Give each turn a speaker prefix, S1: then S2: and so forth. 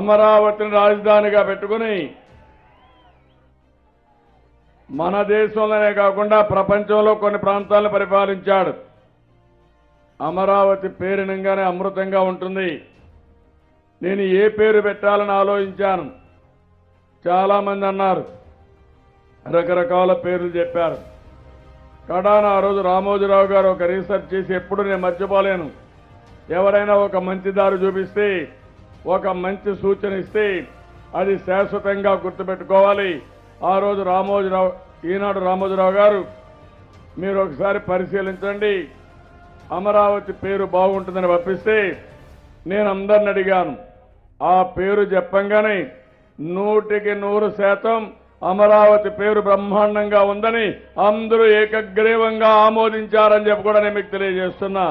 S1: అమరావతిని రాజధానిగా పెట్టుకుని మన దేశంలోనే కాకుండా ప్రపంచంలో కొన్ని ప్రాంతాలను పరిపాలించాడు. అమరావతి పేరునంగానే అమృతంగా ఉంటుంది. నేను ఏ పేరు పెట్టాలని ఆలోచించాను. చాలా మంది అన్నారు, రకరకాల పేర్లు చెప్పారు. కడాన ఆ రోజు రామోజీరావు గారు ఒక రీసెర్చ్ చేసి ఎప్పుడు నేను మర్చిపోలేను. ఎవరైనా ఒక మంచి దారి చూపిస్తే, ఒక మంచి సూచన ఇస్తే అది శాశ్వతంగా గుర్తుపెట్టుకోవాలి. ఆ రోజు ఈనాడు రామోజీరావు గారు మీరు ఒకసారి పరిశీలించండి, అమరావతి పేరు బాగుంటుందని పంపిస్తే నేను అందరిని అడిగాను. ఆ పేరు చెప్పంగానే 100% అమరావతి పేరు బ్రహ్మాండంగా ఉందని అందరూ ఏకగ్రీవంగా ఆమోదించారని చెప్పి కూడా నేను మీకు తెలియజేస్తున్నా.